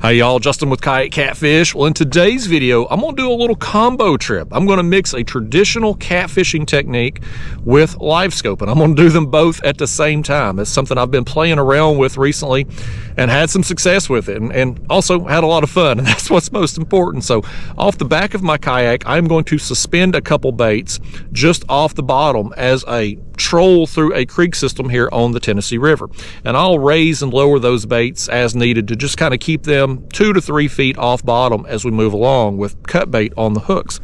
Hey y'all, Justin with Kayak Catfish. Well, in today's video, I'm gonna do a little combo trip. I'm gonna mix a traditional catfishing technique with Livescope, and I'm gonna do them both at the same time. It's something I've been playing around with recently and had some success with it, and also had a lot of fun, and that's what's most important. So off the back of my kayak, I'm going to suspend a couple baits just off the bottom as a troll through a creek system here on the Tennessee River. And I'll raise and lower those baits as needed to just kind of keep them 2 to 3 feet off bottom as we move along with cut bait on the hooks.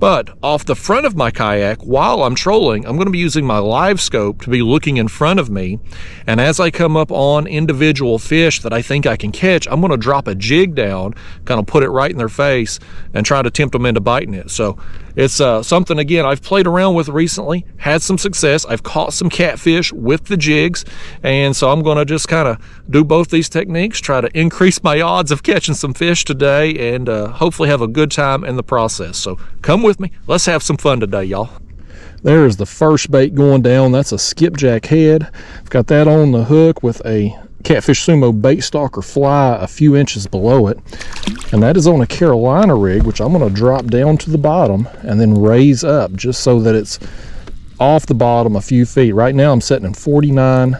But off the front of my kayak, while I'm trolling, I'm going to be using my Livescope to be looking in front of me. And as I come up on individual fish that I think I can catch, I'm going to drop a jig down, kind of put it right in their face and try to tempt them into biting it. So it's something, again, I've played around with recently, had some success. I've caught some catfish with the jigs. And so I'm going to just kind of do both these techniques, try to increase my odds of catching some fish today, and hopefully have a good time in the process. So come with me. Let's have some fun today, y'all. There's the first bait going down. That's a skipjack head. I've got that on the hook with a Catfish Sumo bait stalker fly a few inches below it. And that is on a Carolina rig, which I'm going to drop down to the bottom and then raise up just so that it's off the bottom a few feet. Right now I'm setting in 49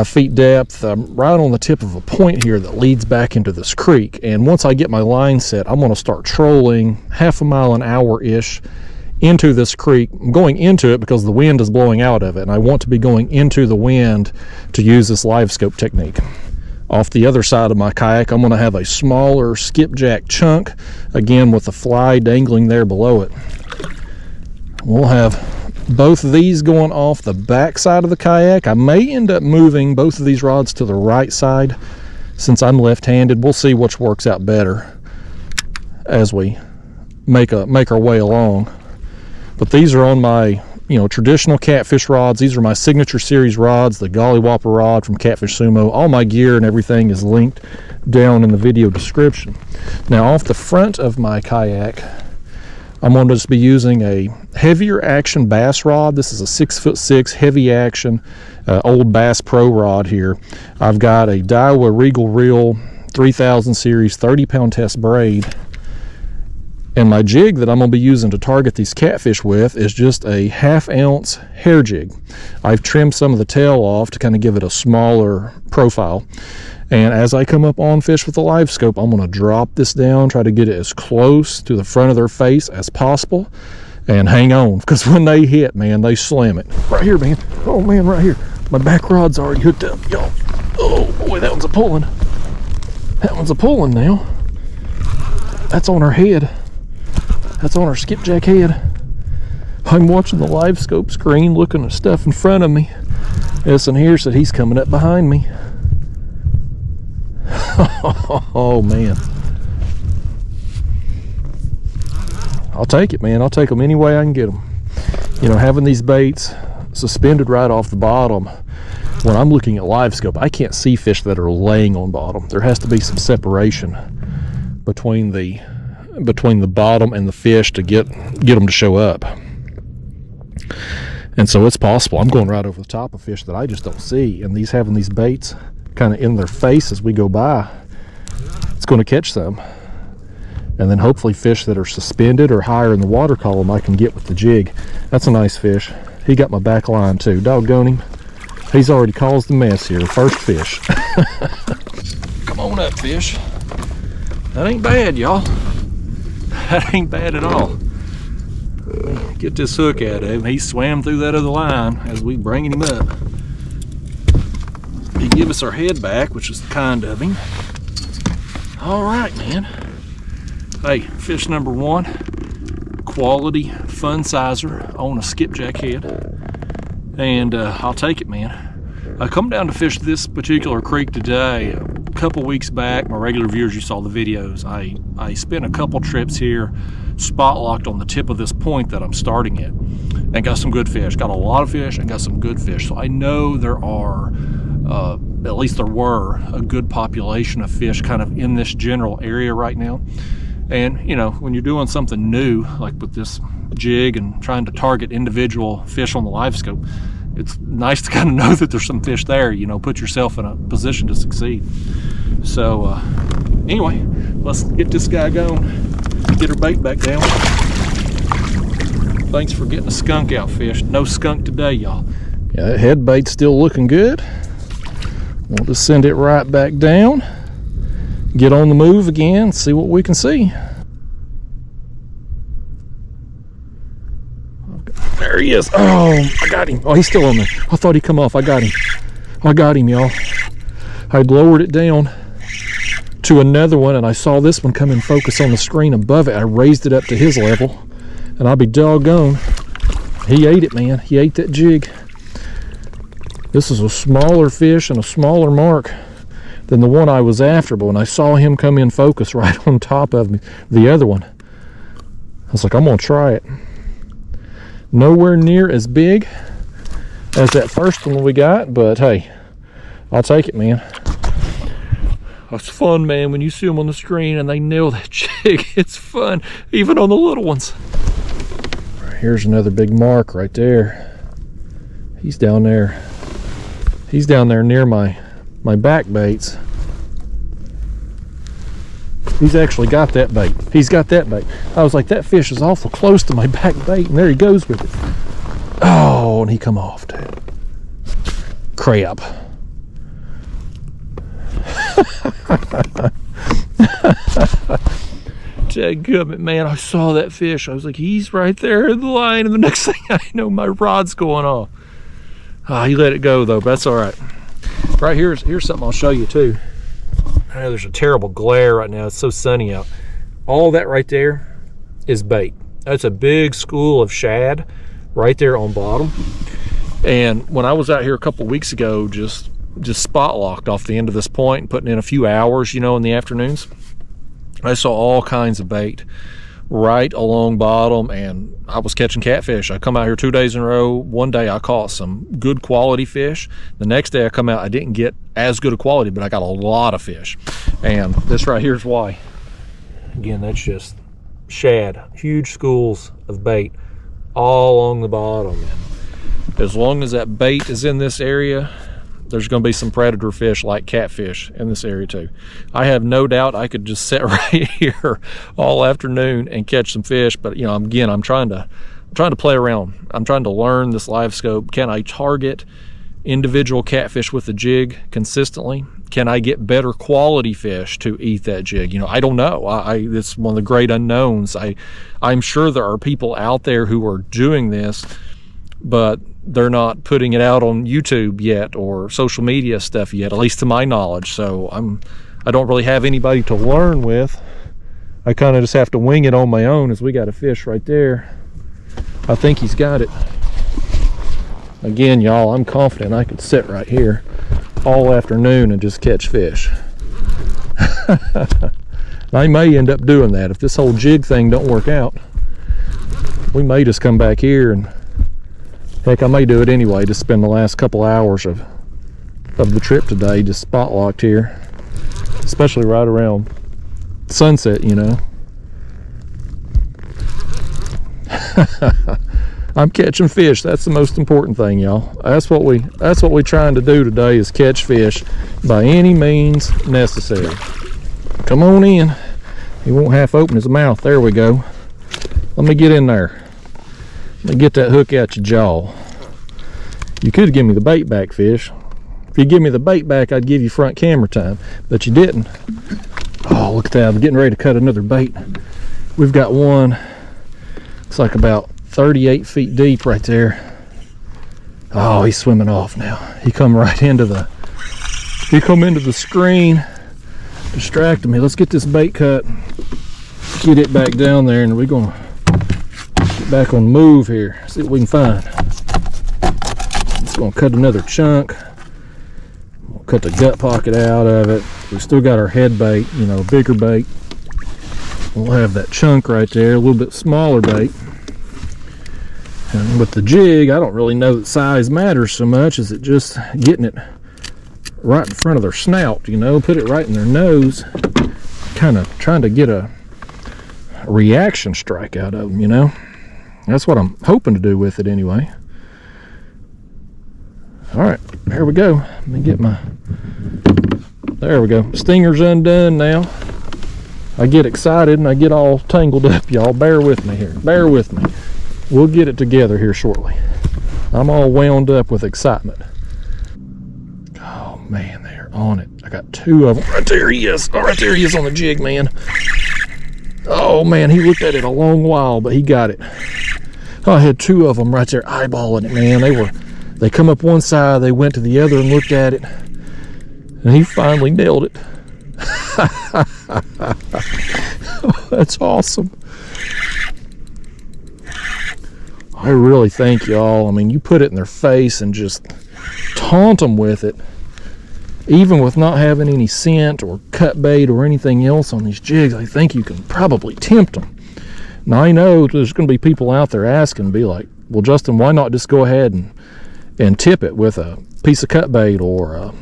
feet depth. I'm right on the tip of a point here that leads back into this creek, and once I get my line set, I'm going to start trolling half a mile an hour ish into this creek. I'm going into it because the wind is blowing out of it, and I want to be going into the wind to use this Livescope technique. Off the other side of my kayak, I'm going to have a smaller skipjack chunk, again with the fly dangling there below it. We'll have both of these going off the back side of the kayak. I may end up moving both of these rods to the right side since I'm left-handed. We'll see which works out better as we make our way along. But these are on my traditional catfish rods. These are my signature series rods, the Golly Whopper rod from Catfish Sumo. All my gear and everything is linked down in the video description. Now off the front of my kayak, I'm going to just be using a heavier action bass rod. This is a 6'6" heavy action old Bass Pro rod here. I've got a Daiwa Regal Reel 3000 series 30-pound test braid. And my jig that I'm going to be using to target these catfish with is just a 1/2 ounce hair jig. I've trimmed some of the tail off to kind of give it a smaller profile. And as I come up on fish with the Livescope, I'm going to drop this down, try to get it as close to the front of their face as possible, and hang on, because when they hit, man, they slam it. Right here, man. Oh, man, right here. My back rod's already hooked up, y'all. Oh, boy, that one's a pulling. That one's a pulling now. That's on her head. That's on our skipjack head. I'm watching the Livescope screen, looking at stuff in front of me. Listen here, said he's coming up behind me. Oh man, I'll take it, man. I'll take them any way I can get them. Having these baits suspended right off the bottom, when I'm looking at Livescope, I can't see fish that are laying on bottom. There has to be some separation between the bottom and the fish to get them to show up. And so it's possible I'm going right over the top of fish that I just don't see, and having these baits kind of in their face as we go by, it's going to catch some. And then hopefully fish that are suspended or higher in the water column I can get with the jig. That's a nice fish. He got my back line too. Doggone him, he's already caused the mess here. First fish. Come on up, fish. That ain't bad, y'all. That ain't bad at all. Get this hook out of him. He swam through that other line as we bringing him up. He give us our head back, which is kind of him. All right, man. Hey, fish number one, quality fun sizer on a skipjack head, and I'll take it, man. I come down to fish this particular creek today. A couple weeks back, my regular viewers, you saw the videos. I spent a couple trips here, spot locked on the tip of this point that I'm starting at, and got some good fish. Got a lot of fish and got some good fish. So I know there are, at least there were, a good population of fish kind of in this general area right now. And when you're doing something new, like with this jig and trying to target individual fish on the Livescope, it's nice to kind of know that there's some fish there, put yourself in a position to succeed. So Anyway, let's get this guy going. Get her bait back down. Thanks for getting a skunk out, fish. No skunk today, y'all. Yeah, that head bait's still looking good. We'll just send it right back down. Get on the move again, see what we can see. There he is. Oh, I got him. Oh, he's still on there. I thought he'd come off. I got him. I got him, y'all. I'd lowered it down to another one, and I saw this one come in focus on the screen above it. I raised it up to his level, and I'll be doggone. He ate it, man. He ate that jig. This is a smaller fish and a smaller mark than the one I was after, but when I saw him come in focus right on top of me, the other one, I was like, I'm gonna try it. Nowhere near as big as that first one we got, but hey, I'll take it, man. It's fun, man, when you see them on the screen and they nail that jig. It's fun, even on the little ones. Here's another big mark right there. He's down there. He's down there near my back baits. He's actually got that bait. He's got that bait. I was like, that fish is awful close to my back bait, and there he goes with it. Oh, and he come off, dude. Crap. Dadgummit, man, I saw that fish. I was like, he's right there in the line, and the next thing I know, my rod's going off. He let it go, though, but that's all right. Right here's something I'll show you, too. I know there's a terrible glare right now. It's so sunny out. All that right there is bait. That's a big school of shad right there on bottom. And when I was out here a couple weeks ago, just spot locked off the end of this point and putting in a few hours, you know, in the afternoons, I saw all kinds of bait right along bottom, and I was catching catfish. I come out here 2 days in a row. One day I caught some good quality fish. The next day I come out, I didn't get as good a quality, but I got a lot of fish. And this right here is why. Again, that's just shad, huge schools of bait all along the bottom. And as long as that bait is in this area, there's going to be some predator fish like catfish in this area too. I have no doubt I could just sit right here all afternoon and catch some fish, but you know, again, I'm trying to play around. I'm trying to learn this Livescope. Can I target individual catfish with the jig consistently? Can I get better quality fish to eat that jig? You know, I don't know. It's one of the great unknowns. I'm sure there are people out there who are doing this, but they're not putting it out on YouTube yet or social media stuff yet, at least to my knowledge. So I don't really have anybody to learn with. I kind of just have to wing it on my own, as we got a fish right there. I think he's got it. Again, y'all, I'm confident I could sit right here all afternoon and just catch fish. I may end up doing that if this whole jig thing don't work out. We may just come back here, and heck, I may do it anyway. Just spend the last couple hours of the trip today just spot locked here, especially right around sunset, you know. I'm catching fish. That's the most important thing, y'all. That's what we're trying to do today, is catch fish by any means necessary. Come on in. He won't half open his mouth. There we go. Let me get in there. Let me get that hook out your jaw. You could give me the bait back, fish. If you give me the bait back, I'd give you front camera time, but you didn't. Oh, look at that. I'm getting ready to cut another bait. We've got one. It's like about 38 feet deep right there. Oh, he's swimming off now. He come into the screen, distracting me. Let's get this bait cut, get it back down there, and we're gonna get back on the move here, see what we can find. Just gonna cut another chunk. We'll cut the gut pocket out of it. We still got our head bait, you know, bigger bait. We'll have that chunk right there, a little bit smaller bait. And with the jig, I don't really know that size matters so much as it just getting it right in front of their snout, you know, put it right in their nose, kind of trying to get a reaction strike out of them, you know. That's what I'm hoping to do with it anyway. All right, here we go. Let me get my, there we go. Stinger's undone now. I get excited and I get all tangled up, y'all. Bear with me here. Bear with me. We'll get it together here shortly. I'm all wound up with excitement. Oh, man, they're on it. I got two of them. Right there he is. Oh, right there he is on the jig, man. Oh, man, he looked at it a long while, but he got it. Oh, I had two of them right there eyeballing it, man. They come up one side, they went to the other and looked at it, and he finally nailed it. Oh, that's awesome. I really thank y'all. I mean, you put it in their face and just taunt them with it, even with not having any scent or cut bait or anything else on these jigs. I think you can probably tempt them. Now, I know there's going to be people out there asking, be like, well, Justin, why not just go ahead and tip it with a piece of cut bait or a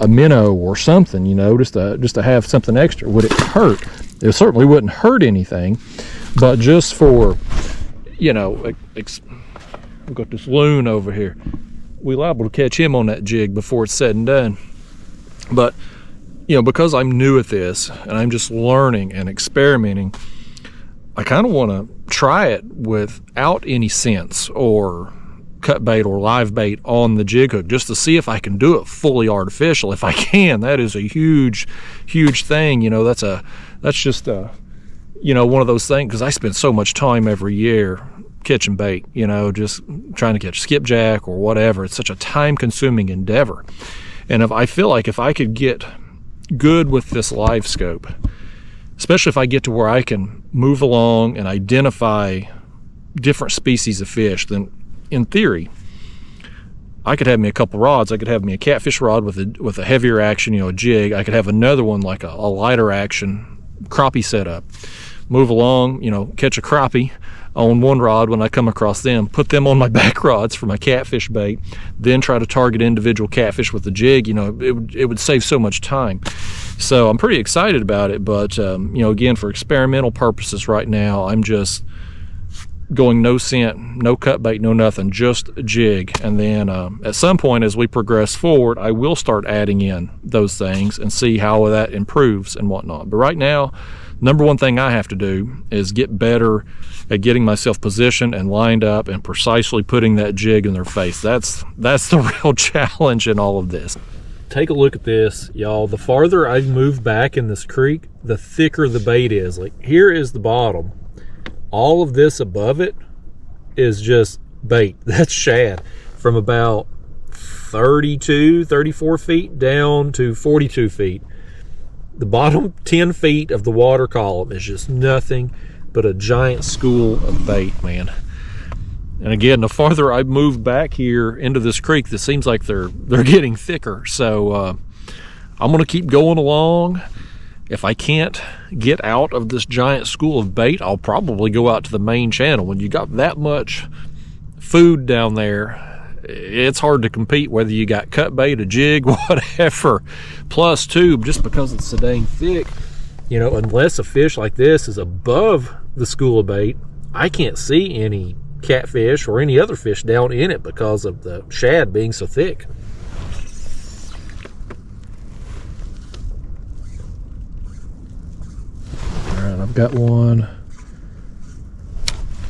minnow or something, you know, just to have something extra? Would it hurt? It certainly wouldn't hurt anything, but just for, you know, we've got this loon over here. We're liable to catch him on that jig before it's said and done. But, you know, because I'm new at this and I'm just learning and experimenting, I kind of want to try it without any scents or cut bait or live bait on the jig hook, just to see if I can do it fully artificial. If I can, that is a huge thing. You know, that's just you know, one of those things, because I spend so much time every year catching bait, you know, just trying to catch skipjack or whatever. It's such a time-consuming endeavor. And if I feel like if I could get good with this Livescope, especially if I get to where I can move along and identify different species of fish, then in theory I could have me a couple rods. I could have me a catfish rod with a heavier action, you know, a jig. I could have another one like a lighter action crappie setup. Move along, you know, catch a crappie on one rod when I come across them, put them on my back rods for my catfish bait, then try to target individual catfish with the jig. You know, it would save so much time. So I'm pretty excited about it, but you know, again, for experimental purposes right now, I'm just going no scent, no cut bait, no nothing, just a jig. And then at some point as we progress forward, I will start adding in those things and see how that improves and whatnot. But right now, number one thing I have to do is get better at getting myself positioned and lined up and precisely putting that jig in their face. That's the real challenge in all of this. Take a look at this, y'all. The farther I move back in this creek, the thicker the bait is. Like, here is the bottom. All of this above it is just bait. That's shad, from about 34 feet down to 42 feet. The bottom 10 feet of the water column is just nothing but a giant school of bait, man. And again, the farther I move back here into this creek, this seems like they're getting thicker. So I'm gonna keep going along. If I can't get out of this giant school of bait, I'll probably go out to the main channel. When you got that much food down there, it's hard to compete whether you got cut bait, a jig, whatever, plus tube, just because it's so dang thick. You know, unless a fish like this is above the school of bait, I can't see any catfish or any other fish down in it because of the shad being so thick. All right, I've got one.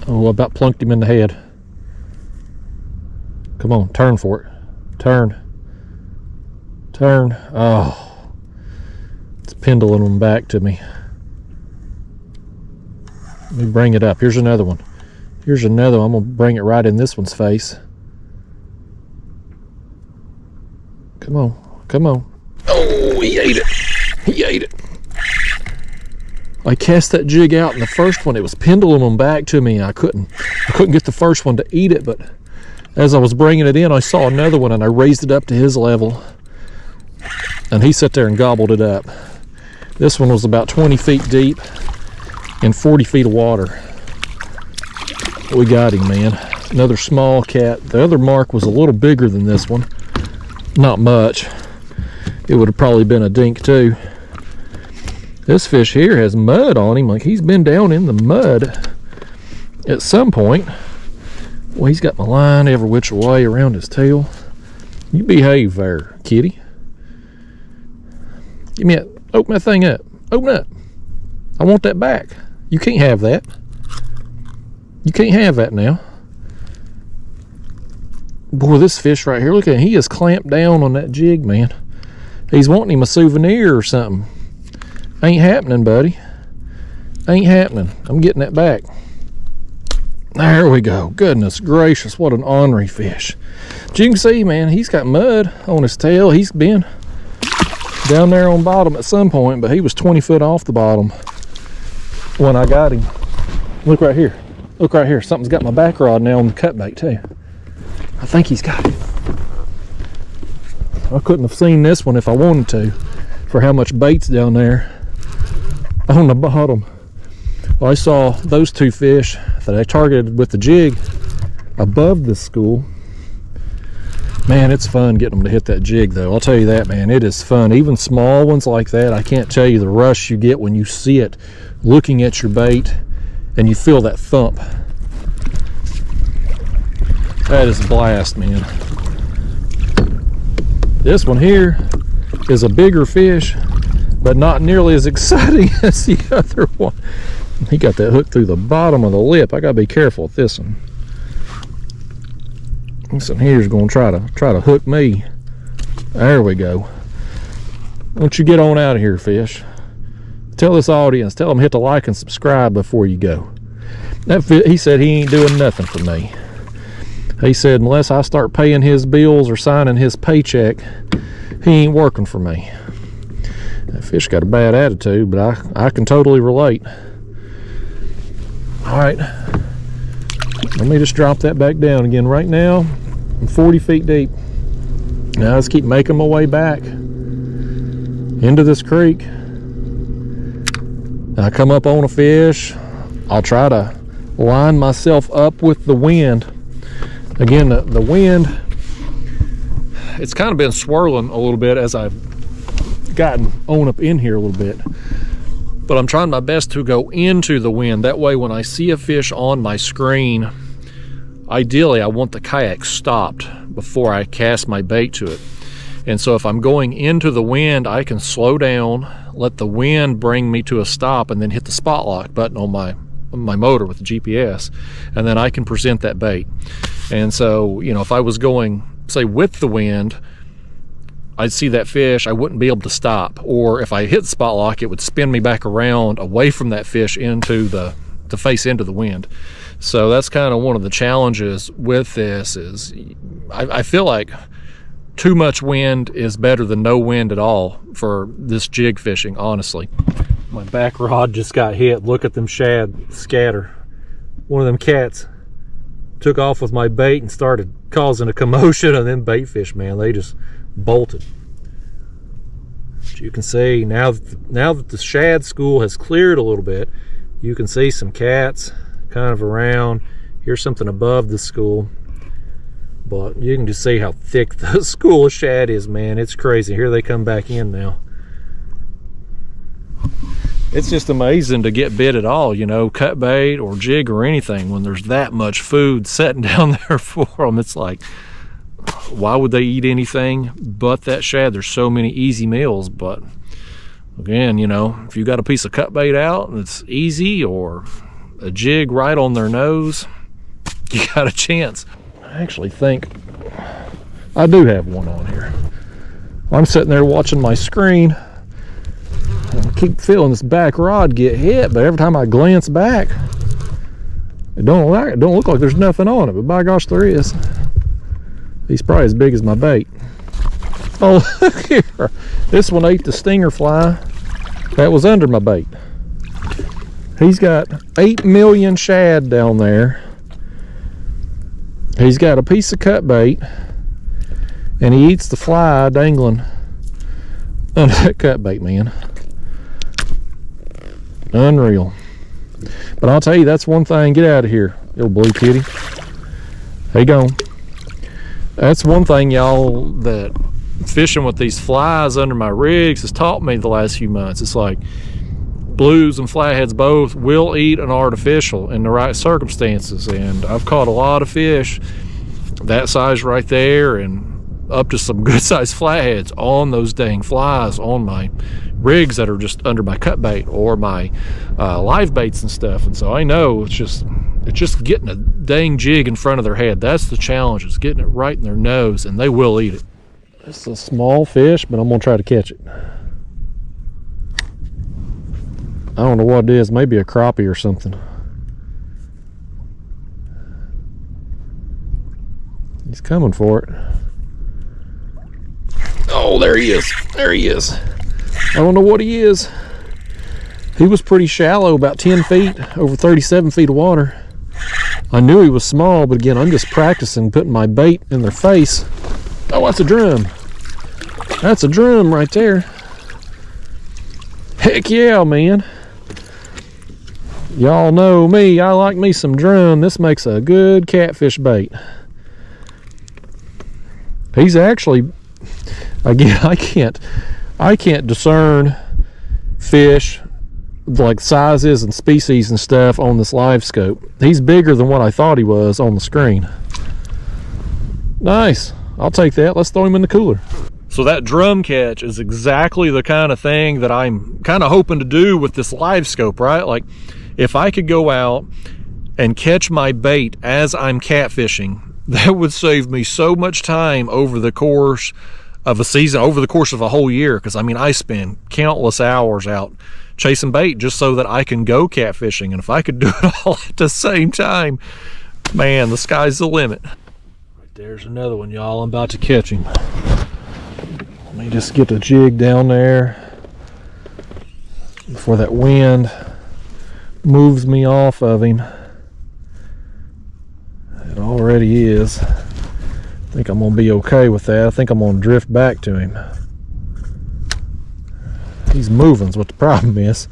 Oh, I about plunked him in the head. Come on, turn for it. Turn. Oh, it's pendulum them back to me. Let me bring it up. Here's another one. Here's another one. I'm going to bring it right in this one's face. Come on. Come on. Oh, he ate it. He ate it. I cast that jig out, and the first one, it was pendulum back to me. I couldn't get the first one to eat it, but as I was bringing it in, I saw another one, and I raised it up to his level, and he sat there and gobbled it up. This one was about 20 feet deep in 40 feet of water. We got him, man. Another small cat. The other mark was a little bigger than this one. Not much. It would have probably been a dink too. This fish here has mud on him, like he's been down in the mud at some point. Well, he's got my line every which way around his tail. You behave there, kitty. Give me that. Open that thing up. Open up. I want that back. You can't have that. You can't have that now. Boy, this fish right here, look at him. He is clamped down on that jig, man. He's wanting him a souvenir or something. Ain't happening, buddy. Ain't happening. I'm getting that back. There we go. Goodness gracious, what an ornery fish. But you can see, man, he's got mud on his tail. He's been down there on bottom at some point, but he was 20 foot off the bottom when I got him. Look right here. Look right here. Something's got my back rod now on the cut bait too. I think he's got it. I couldn't have seen this one if I wanted to, for how much bait's down there on the bottom. Well, I saw those two fish that I targeted with the jig above the school. Man, it's fun getting them to hit that jig though. I'll tell you that, man. It is fun. Even small ones like that, I can't tell you the rush you get when you see it looking at your bait and you feel that thump. That is a blast, man. This one here is a bigger fish, but not nearly as exciting as the other one. He got that hook through the bottom of the lip. I gotta be careful with this one. This one here is going to try to hook me. There we go. Why don't you get on out of here, fish? Tell this audience, tell them hit the like and subscribe before you go. He said he ain't doing nothing for me. He said unless I start paying his bills or signing his paycheck, he ain't working for me. That fish got a bad attitude, but I can totally relate. All right, let me just drop that back down again. Right now, I'm 40 feet deep. Now let's keep making my way back into this creek. I come up on a fish. I'll try to line myself up with the wind. Again, the wind, it's kind of been swirling a little bit as I've gotten on up in here a little bit. But I'm trying my best to go into the wind. That way when I see a fish on my screen, ideally I want the kayak stopped before I cast my bait to it. And so if I'm going into the wind, I can slow down, let the wind bring me to a stop, and then hit the spot lock button on my motor with the GPS, and then I can present that bait. And so, you know, if I was going, say, with the wind, I'd see that fish, I wouldn't be able to stop. Or if I hit spot lock, it would spin me back around away from that fish into to face into the wind. So that's kind of one of the challenges with this is I feel like too much wind is better than no wind at all for this jig fishing, honestly. My back rod just got hit. Look at them shad scatter. One of them cats took off with my bait and started causing a commotion, and then bait fish, man, they just bolted. But you can see now that the shad school has cleared a little bit, you can see some cats kind of around. Here's something above the school, but you can just see how thick the school of shad is, man. It's crazy. Here they come back in now. It's just amazing to get bit at all, you know, cut bait or jig or anything, when there's that much food sitting down there for them. It's like, why would they eat anything but that shad? There's so many easy meals. But again, you know, if you got a piece of cut bait out and it's easy, or a jig right on their nose, you got a chance. I actually think I do have one on here. I'm sitting there watching my screen. I keep feeling this back rod get hit, but every time I glance back, it don't look like there's nothing on it, but by gosh, there is. He's probably as big as my bait. Oh, look here. This one ate the stinger fly that was under my bait. He's got 8 million shad down there. He's got a piece of cut bait, and he eats the fly dangling under that cut bait, man. Unreal. But I'll tell you, that's one thing. Get out of here, little blue kitty. There you go. That's one thing, y'all, that fishing with these flies under my rigs has taught me the last few months. It's like blues and flatheads both will eat an artificial in the right circumstances, and I've caught a lot of fish that size right there, and up to some good sized flatheads on those dang flies on my rigs that are just under my cut bait or my live baits and stuff. And so I know it's just getting a dang jig in front of their head. That's the challenge, is getting it right in their nose, and they will eat it. It's a small fish, but I'm gonna try to catch it. I don't know what it is, maybe a crappie or something. He's coming for it. Oh, there he is. There he is. I don't know what he is. He was pretty shallow, about 10 feet, over 37 feet of water. I knew he was small, but again, I'm just practicing putting my bait in their face. Oh, that's a drum. That's a drum right there. Heck yeah, man. Y'all know me, I like me some drum. This makes a good catfish bait. He's actually, again, I can't discern fish like sizes and species and stuff on this Livescope. He's bigger than what I thought he was on the screen. Nice. I'll take that. Let's throw him in the cooler. So that drum catch is exactly the kind of thing that I'm kind of hoping to do with this Livescope, right? Like, if I could go out and catch my bait as I'm catfishing, that would save me so much time over the course of a season, over the course of a whole year. Because I mean, I spend countless hours out chasing bait just so that I can go catfishing. And if I could do it all at the same time, man, the sky's the limit. Right there's another one, y'all. I'm about to catch him. Let me just get the jig down there before that wind moves me off of him. It already is. I think I'm gonna be okay with that. I think I'm gonna drift back to him. He's moving is what the problem is.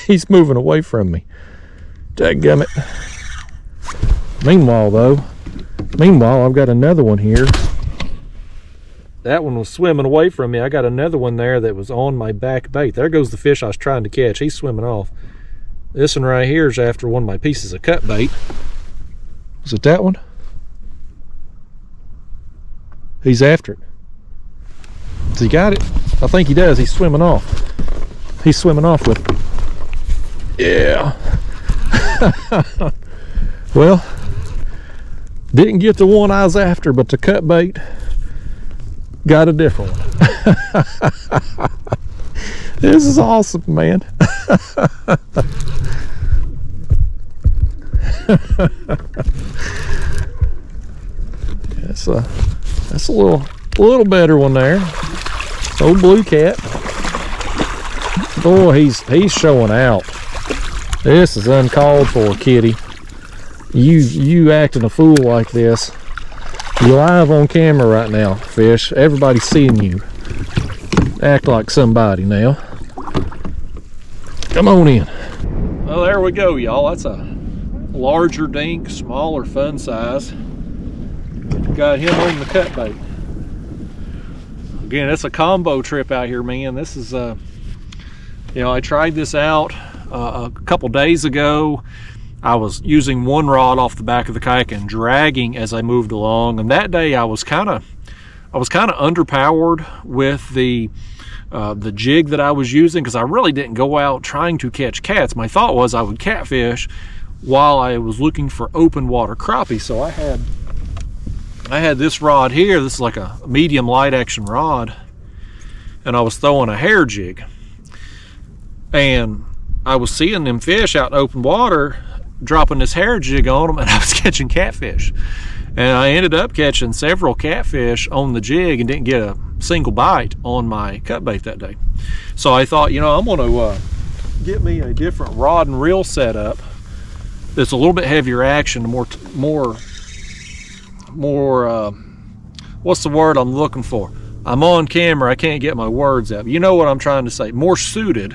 He's moving away from me. Dadgummit. Meanwhile, I've got another one here. That one was swimming away from me. I got another one there that was on my back bait. There goes the fish I was trying to catch. He's swimming off. This one right here is after one of my pieces of cut bait. Is it that one? He's after it. Has he got it? I think he does. He's swimming off. He's swimming off with it. Yeah. Well, didn't get the one I was after, but the cut bait got a different one. This is awesome, man. That's a little better one there. Old blue cat. Boy, he's showing out. This is uncalled for, kitty. You acting a fool like this. You're live on camera right now, fish. Everybody's seeing you. Act like somebody now. Come on in. Well, there we go, y'all. That's a larger dink, smaller fun size. Got him on the cut bait. Again, it's a combo trip out here, man. This is I tried this out a couple days ago. I was using one rod off the back of the kayak and dragging as I moved along, and that day I was kind of underpowered with the jig that I was using, because I really didn't go out trying to catch cats. My thought was I would catfish while I was looking for open water crappie. So I had this rod here. This is like a medium light action rod, and I was throwing a hair jig, and I was seeing them fish out in open water, dropping this hair jig on them, and I was catching catfish. And I ended up catching several catfish on the jig and didn't get a single bite on my cut bait that day. So I thought, I'm going to get me a different rod and reel setup that's a little bit heavier action, more what's the word I'm looking for? I'm on camera, I can't get my words out. You know what I'm trying to say. More suited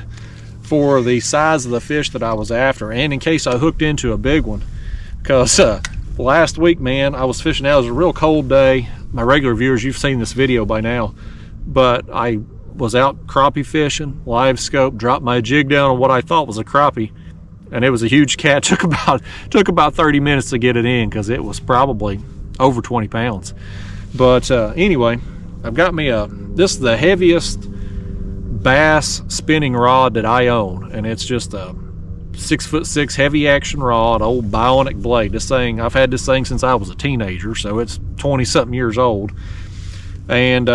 for the size of the fish that I was after, and in case I hooked into a big one. Because last week, man, I was fishing out. It was a real cold day. My regular viewers, you've seen this video by now, but I was out crappie fishing, Livescope, dropped my jig down on what I thought was a crappie, and it was a huge cat. Took about 30 minutes to get it in, because it was probably over 20 pounds. But anyway, I've got me this is the heaviest bass spinning rod that I own, and it's just a 6'6" heavy action rod, old bionic blade. This thing, I've had this thing since I was a teenager, so it's 20-something years old. And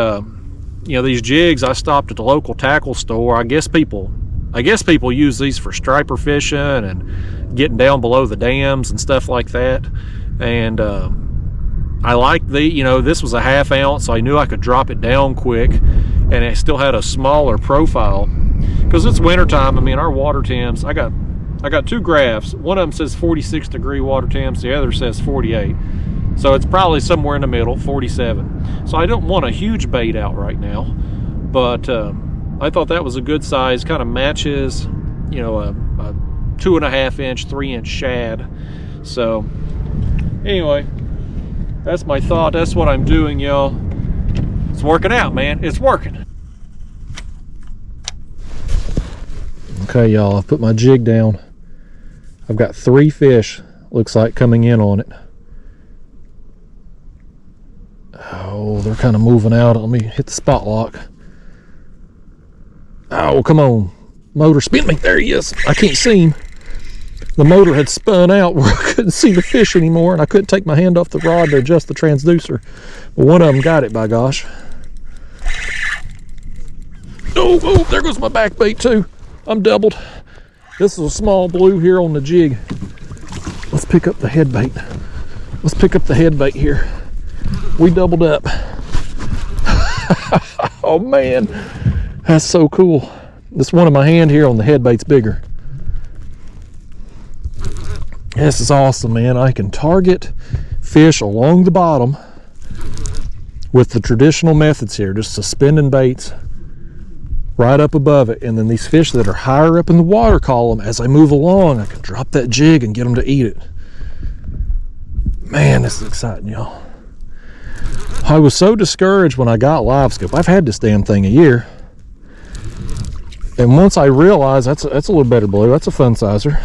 you know, these jigs, I stopped at the local tackle store. I guess people use these for striper fishing and getting down below the dams and stuff like that. And I like the, you know, this was a 1/2 ounce, so I knew I could drop it down quick, and it still had a smaller profile because it's wintertime. I mean, our water temps, I got 2 graphs. One of them says 46-degree water temps, the other says 48. So it's probably somewhere in the middle, 47. So I don't want a huge bait out right now, but I thought that was a good size, kind of matches, you know, a 2.5 inch, 3 inch shad. So anyway, that's my thought. That's what I'm doing, y'all. It's working out, man. It's working. Okay, y'all, I've put my jig down. I've got 3 fish, looks like, coming in on it. Oh, they're kind of moving out. Let me hit the spot lock. Oh, come on. Motor, spin me. There he is. I can't see him. The motor had spun out where I couldn't see the fish anymore, and I couldn't take my hand off the rod to adjust the transducer. But one of them got it, by gosh. Oh, there goes my back bait too. I'm doubled. This is a small blue here on the jig. Let's pick up the head bait. Let's pick up the head bait here. We doubled up. Oh man, that's so cool. This one in my hand here on the head bait's bigger. This is awesome, man. I can target fish along the bottom with the traditional methods here, just suspending baits right up above it, and then these fish that are higher up in the water column, as I move along, I can drop that jig and get them to eat it. Man, this is exciting, y'all. I was so discouraged when I got Livescope. I've had this damn thing a year, and once I realized, that's a little better blue, that's a fun sizer.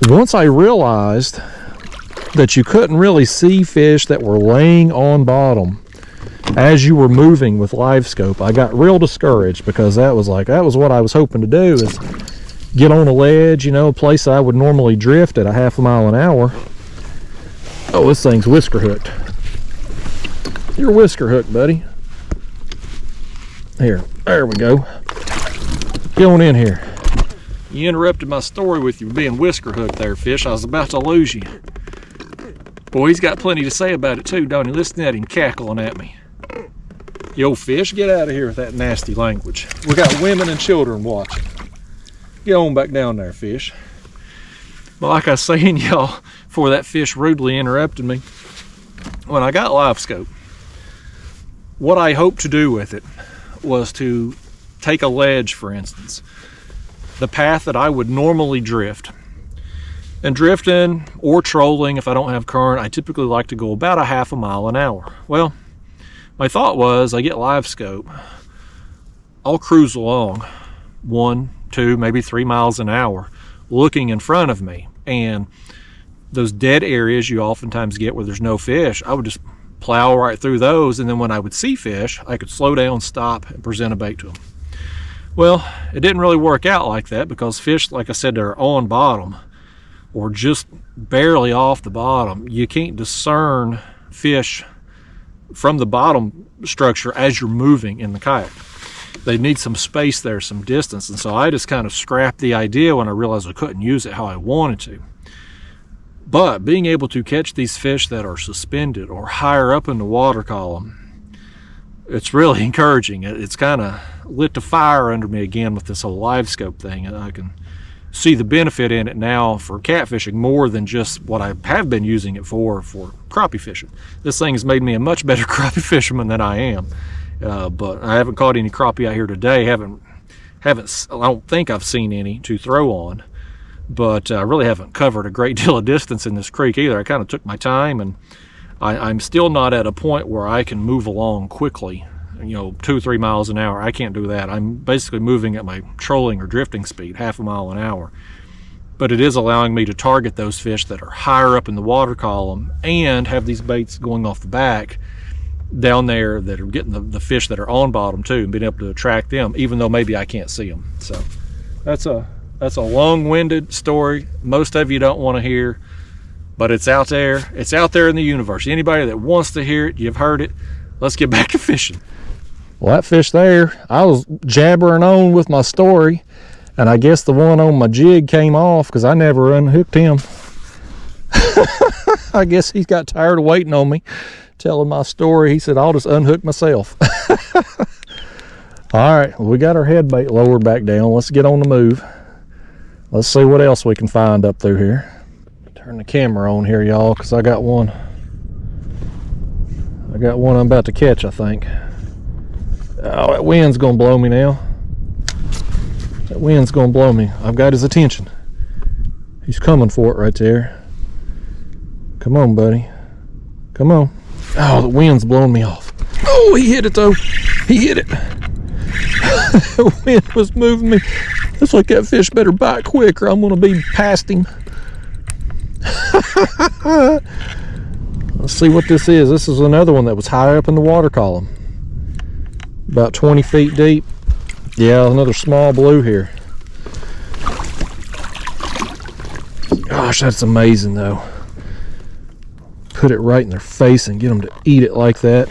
Once I realized that you couldn't really see fish that were laying on bottom as you were moving with Livescope, I got real discouraged, because that was what I was hoping to do, is get on a ledge, you know, a place I would normally drift at a 1/2 mile an hour. Oh, this thing's whisker hooked. You're whisker hooked, buddy. Here, there we go. Get on in here. You interrupted my story with you being whisker hooked there, fish. I was about to lose you. Boy, he's got plenty to say about it too, don't he? Listen at him cackling at me. Yo, fish, get out of here with that nasty language. We got women and children watching. Get on back down there, fish. But like I was saying, y'all, before that fish rudely interrupted me, when I got Livescope, what I hoped to do with it was to take a ledge, for instance, the path that I would normally drift. And drifting or trolling, if I don't have current, I typically like to go about a 1/2 mile an hour. Well, my thought was, I get Livescope, I'll cruise along 1, 2, maybe 3 miles an hour, looking in front of me. And those dead areas you oftentimes get where there's no fish, I would just plow right through those, and then when I would see fish, I could slow down, stop, and present a bait to them. Well, it didn't really work out like that, because fish, like I said, they're on bottom or just barely off the bottom. You can't discern fish from the bottom structure as you're moving in the kayak. They need some space there, some distance, and so I just kind of scrapped the idea when I realized I couldn't use it how I wanted to. But being able to catch these fish that are suspended or higher up in the water column, it's really encouraging. It's kind of lit the fire under me again with this whole Livescope thing, and I can see the benefit in it now for catfishing more than just what I have been using it for crappie fishing. This thing has made me a much better crappie fisherman than I am. But I haven't caught any crappie out here today. I don't think I've seen any to throw on, but I really haven't covered a great deal of distance in this creek either. I kind of took my time, and I'm still not at a point where I can move along quickly, 2 or 3 miles an hour. I can't do that. I'm basically moving at my trolling or drifting speed, 1/2 mile an hour. but it is allowing me to target those fish that are higher up in the water column and have these baits going off the back down there that are getting the fish that are on bottom too, and being able to attract them even though maybe I can't see them. So that's a long-winded story most of you don't want to hear, but it's out there in the universe. Anybody that wants to hear it, you've heard it. Let's get back to fishing. Well, that fish there, I was jabbering on with my story, and I guess the one on my jig came off because I never unhooked him. I guess he got tired of waiting on me telling my story. He said, I'll just unhook myself. All right, well, we got our head bait lowered back down. Let's get on the move. Let's see what else we can find up through here. Turn the camera on here, y'all, because I got one I'm about to catch, I think. Oh, that wind's gonna blow me now. That wind's gonna blow me. I've got his attention. He's coming for it right there. Come on, buddy. Come on. Oh, the wind's blowing me off. Oh, he hit it though. He hit it. The wind was moving me. Looks like that fish better bite quick or I'm gonna be past him. Let's see what this is. This is another one that was high up in the water column. About 20 feet deep. Yeah, another small blue here. Gosh, that's amazing though. Put it right in their face and get them to eat it like that.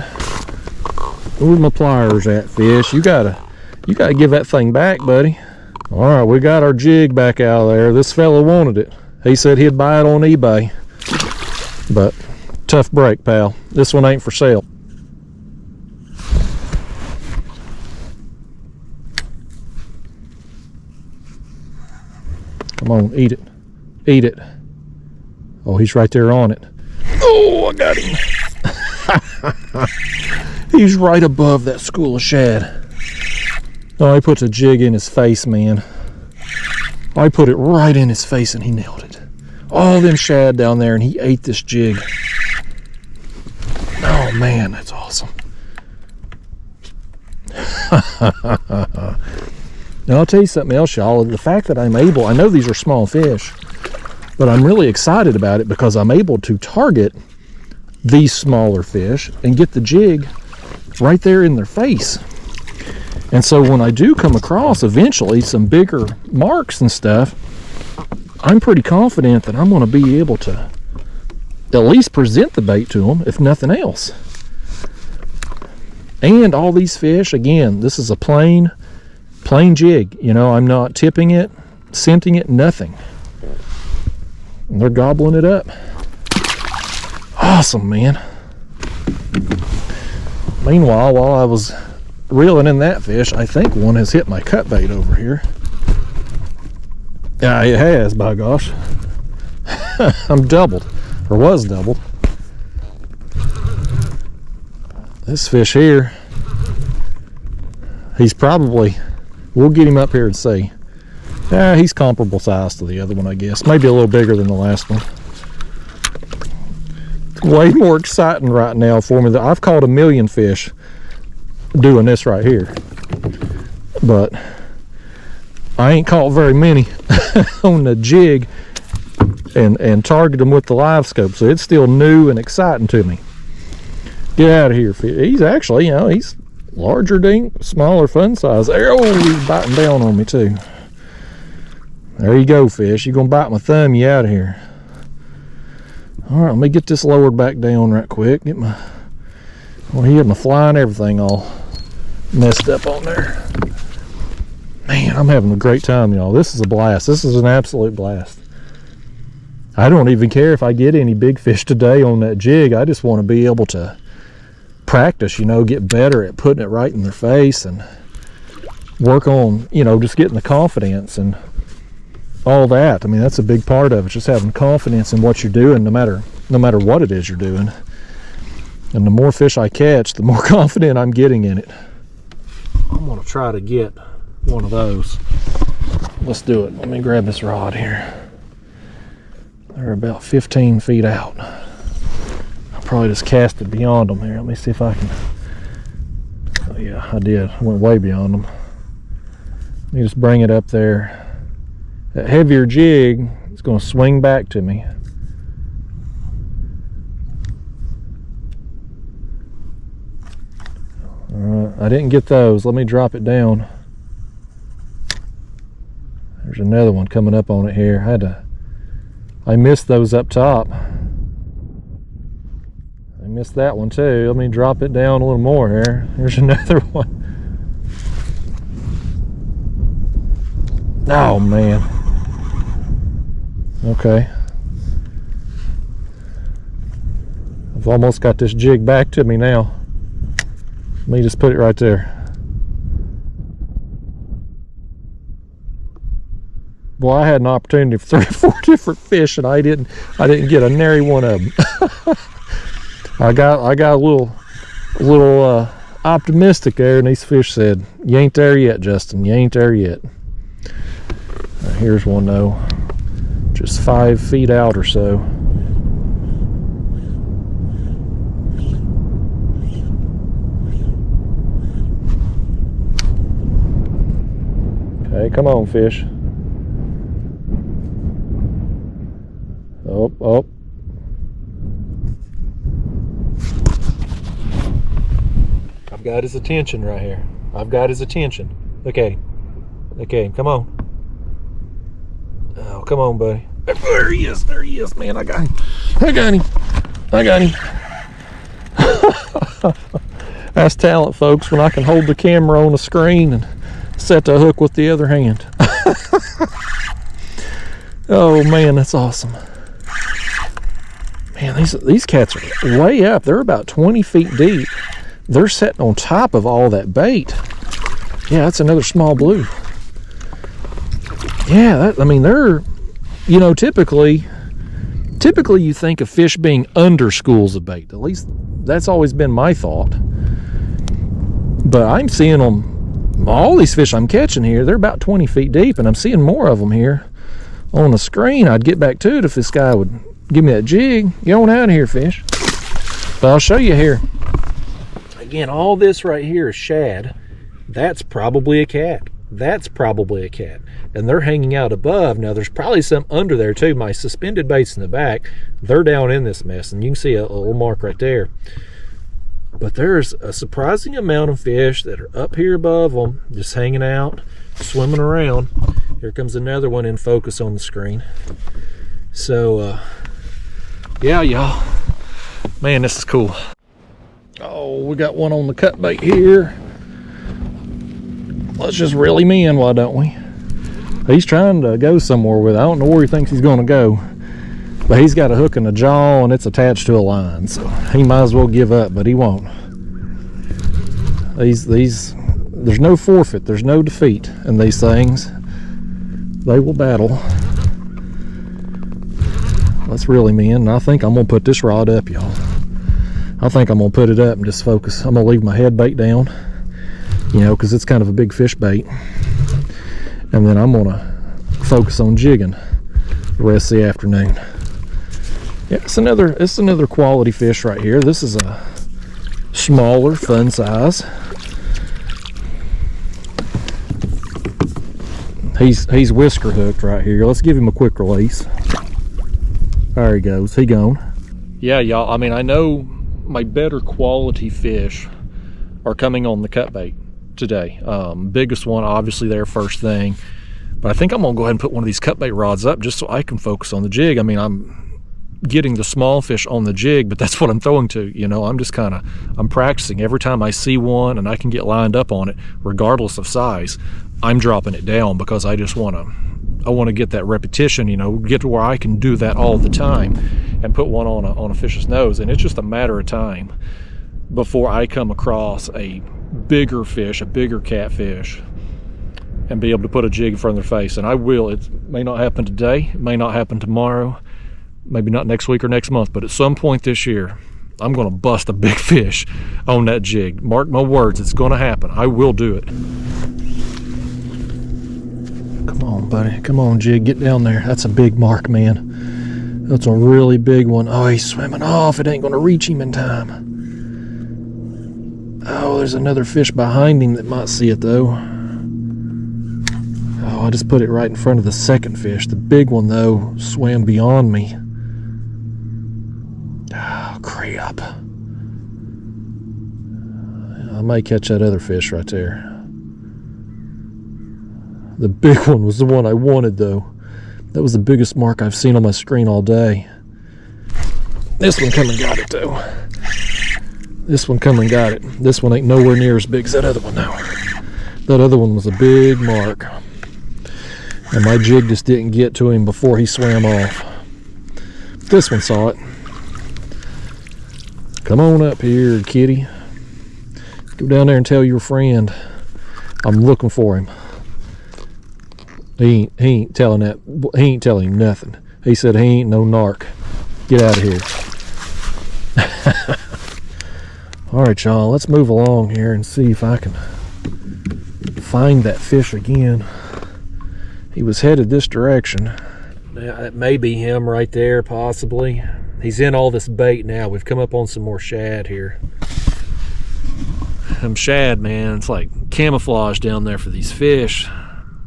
Where my pliers at, fish? You gotta give that thing back, buddy. All right, we got our jig back out of there. This fella wanted it. He said he'd buy it on eBay, but tough break, pal. This one ain't for sale. Come on, eat it. Eat it. Oh, he's right there on it. Oh, I got him. He's right above that school of shad. Oh, he puts a jig in his face, man. I put it right in his face and he nailed it. All them shad down there and he ate this jig. Oh man, that's awesome. Now I'll tell you something else, y'all. The fact that I'm able, I know these are small fish, but I'm really excited about it because I'm able to target these smaller fish and get the jig right there in their face. And so when I do come across eventually some bigger marks and stuff, I'm pretty confident that I'm going to be able to at least present the bait to them, if nothing else. And all these fish, again, this is a plain jig. You know, I'm not tipping it, scenting it, nothing. And they're gobbling it up. Awesome, man. Meanwhile, while I was reeling in that fish, I think one has hit my cut bait over here. Yeah, it has, by gosh. I'm doubled, or was doubled. This fish here, he's probably, we'll get him up here and see. Yeah, he's comparable size to the other one, I guess. Maybe a little bigger than the last one. It's way more exciting right now for me. I've caught 1 million fish doing this right here, but I ain't caught very many on the jig and target them with the Livescope, so it's still new and exciting to me. Get out of here, fish. He's actually, you know, he's larger dink, smaller fun size. Oh, he's biting down on me too. There you go, fish. You're gonna bite my thumb, you out of here. All right, let me get this lowered back down right quick. Get my, well, he had my fly and everything all messed up on there. Man, I'm having a great time, y'all. This is a blast. This is an absolute blast. I don't even care if I get any big fish today on that jig. I just want to be able to practice, you know, get better at putting it right in their face and work on, you know, just getting the confidence and all that. I mean, that's a big part of it, just having confidence in what you're doing, no matter what it is you're doing. And the more fish I catch, the more confident I'm getting in it. I'm gonna try to get one of those. Let's do it. Let me grab this rod here. They're about 15 feet out. I'll probably just cast it beyond them here. Let me see if I can. Oh yeah, I did. I went way beyond them. Let me just bring it up there. That heavier jig It's going to swing back to me. I didn't get those. Let me drop it down. There's another one coming up on it here. I missed those up top. I missed that one too. Let me drop it down a little more here. Here's another one. Oh man. Okay. I've almost got this jig back to me now. Let me just put it right there. Boy, I had an opportunity for 3 or 4 different fish, and I didn't get a nary one of them. I got a little optimistic there, and these fish said, "You ain't there yet, Justin. You ain't there yet." Here's one though, just 5 feet out or so. Okay, come on, fish. Oh, oh. I've got his attention right here. I've got his attention. Okay. Okay, come on. Oh, come on, buddy. There he is. There he is, man. I got him. I got him. I got him. That's talent, folks, when I can hold the camera on the screen and set the hook with the other hand. Oh, man, that's awesome. Man, these cats are way up. They're about 20 feet deep. They're sitting on top of all that bait. Yeah, that's another small blue. Yeah, I mean, they're, you know, typically you think of fish being under schools of bait. At least that's always been my thought. But I'm seeing them, all these fish I'm catching here, they're about 20 feet deep, and I'm seeing more of them here on the screen. I'd get back to it if this guy would give me that jig. Get on out of here, fish. But I'll show you here. Again, all this right here is shad. That's probably a cat. That's probably a cat. And they're hanging out above. Now, there's probably some under there too. My suspended baits in the back, they're down in this mess. And you can see a little mark right there. But there's a surprising amount of fish that are up here above them, just hanging out, swimming around. Here comes another one in focus on the screen. So, yeah, y'all. Man, this is cool. Oh, we got one on the cut bait here. Let's just reel him in, why don't we? He's trying to go somewhere with it. I don't know where he thinks he's going to go. But he's got a hook in the jaw and it's attached to a line. So he might as well give up, but he won't. There's no forfeit. There's no defeat in these things. They will battle. Let's reel him in. I think I'm going to put this rod up, y'all. I think I'm going to put it up and just focus. I'm going to leave my head bait down, you know, because it's kind of a big fish bait. And then I'm going to focus on jigging the rest of the afternoon. Yeah, it's another quality fish right here. This is a smaller, fun size. He's whisker hooked right here. Let's give him a quick release. There he goes. He gone. Yeah, y'all. I mean, I know my better quality fish are coming on the cut bait today. Biggest one, obviously, there first thing. But I think I'm gonna go ahead and put one of these cut bait rods up just so I can focus on the jig. I mean, I'm getting the small fish on the jig, but that's what I'm throwing to. You know, I'm just I'm practicing. Every time I see one and I can get lined up on it, regardless of size, I'm dropping it down because I just want to get that repetition, you know, get to where I can do that all the time and put one on a fish's nose. And it's just a matter of time before I come across a bigger fish, a bigger catfish, and be able to put a jig in front of their face. And I will. It may not happen today, it may not happen tomorrow, maybe not next week or next month, but at some point this year, I'm going to bust a big fish on that jig. Mark my words, it's going to happen. I will do it. Come on, buddy. Come on, jig. Get down there. That's a big mark, man. That's a really big one. Oh, he's swimming off. It ain't going to reach him in time. Oh, there's another fish behind him that might see it, though. Oh, Oh, I just put it right in front of the second fish. The big one, though, swam beyond me. Oh, crap. I might catch that other fish right there. The big one was the one I wanted, though. That was the biggest mark I've seen on my screen all day. This one come and got it, though. This one come and got it. This one ain't nowhere near as big as that other one, though. That other one was a big mark. And my jig just didn't get to him before he swam off. This one saw it. Come on up here, kitty. Go down there and tell your friend I'm looking for him. He ain't telling him nothing. He said he ain't no narc. Get out of here. All right, y'all, let's move along here and see if I can find that fish again. He was headed this direction. Now, it may be him right there, possibly. He's in all this bait now. We've come up on some more shad here. Shad, man, it's like camouflage down there for these fish.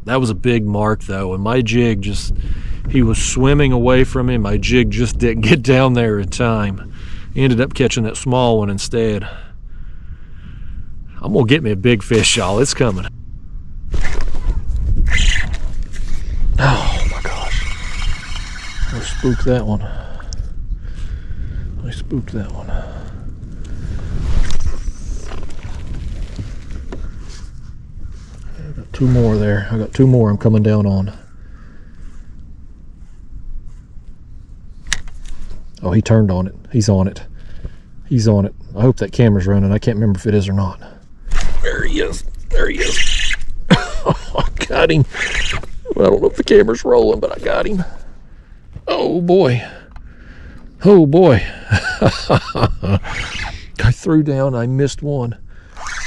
That was a big mark, though, and my jig just, he was swimming away from him. My jig just didn't get down there in time. He ended up catching that small one instead. I'm gonna get me a big fish, y'all. It's coming. Oh my gosh. I spooked that one. I spooked that one. I got two more there. I got two more I'm coming down on. Oh, he turned on it. He's on it. He's on it. I hope that camera's running. I can't remember if it is or not. There he is. There he is. I got him. Well, I don't know if the camera's rolling, but I got him. Oh boy. Oh boy. I threw down. I missed one.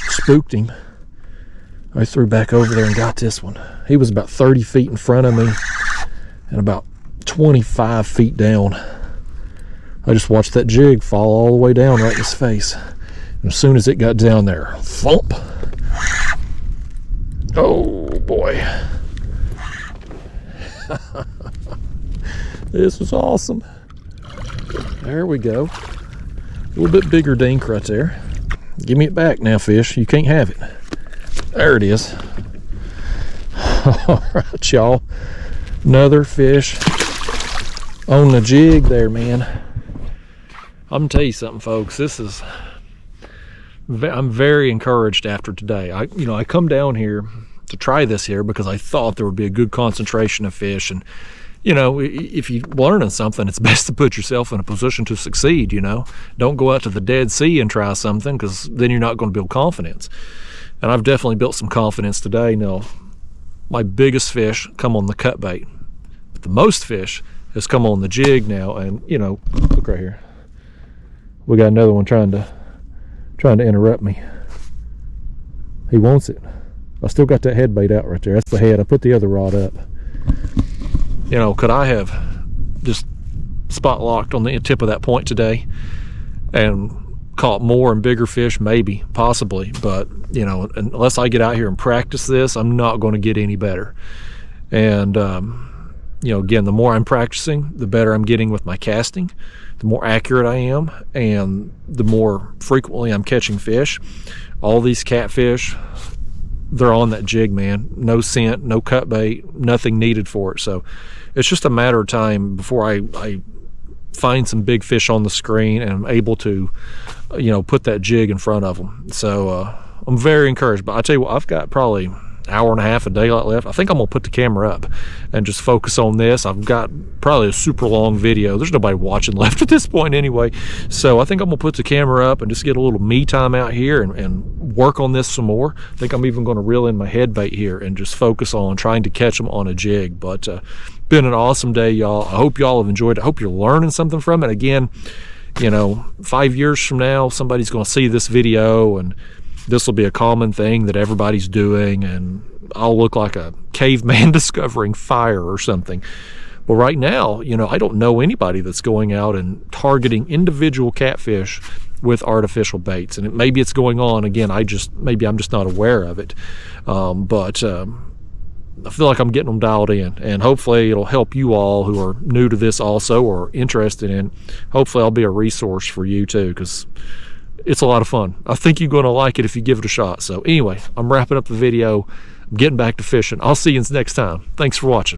Spooked him. I threw back over there and got this one. He was about 30 feet in front of me and about 25 feet down. I just watched that jig fall all the way down right in his face. And as soon as it got down there, thump. Oh boy. This was awesome. There we go. A little bit bigger dink right there. Give me it back now, fish. You can't have it. There it is. All right, y'all. Another fish on the jig there, man. I'm gonna tell you something, folks. This is, I'm very encouraged after today. I come down here to try this here because I thought there would be a good concentration of fish, and if you're learning something, it's best to put yourself in a position to succeed. Don't go out to the Dead Sea and try something, because then you're not going to build confidence. And I've definitely built some confidence today. Now, my biggest fish come on the cut bait, but the most fish has come on the jig now. And look right here. We got another one trying to interrupt me. He wants it. I still got that head bait out right there. That's the head. I put the other rod up. Could I have just spot locked on the tip of that point today and caught more and bigger fish? Maybe, possibly, but unless I get out here and practice this, I'm not going to get any better. And again, the more I'm practicing, the better I'm getting with my casting, the more accurate I am, and the more frequently I'm catching fish. All these catfish, they're on that jig, man. No scent, no cut bait, nothing needed for it. So it's just a matter of time before I find some big fish on the screen and I'm able to put that jig in front of them. So I'm very encouraged. But I tell you what, I've got probably an hour and a half of daylight left. I think I'm gonna put the camera up and just focus on this. I've got probably a super long video. There's nobody watching left at this point anyway, so I think I'm gonna put the camera up and just get a little me time out here and work on this some more. I think I'm even gonna reel in my head bait here and just focus on trying to catch them on a jig. But been an awesome day, y'all. I hope y'all have enjoyed it. I hope you're learning something from it. Again, 5 years from now, somebody's gonna see this video and this will be a common thing that everybody's doing, and I'll look like a caveman discovering fire or something. But right now, I don't know anybody that's going out and targeting individual catfish with artificial baits. And maybe it's going on. Again, maybe I'm just not aware of it. But I feel like I'm getting them dialed in, and hopefully it'll help you all who are new to this also or interested in. Hopefully I'll be a resource for you too, because it's a lot of fun. I think you're going to like it if you give it a shot. So anyway, I'm wrapping up the video. I'm getting back to fishing. I'll see you next time. Thanks for watching.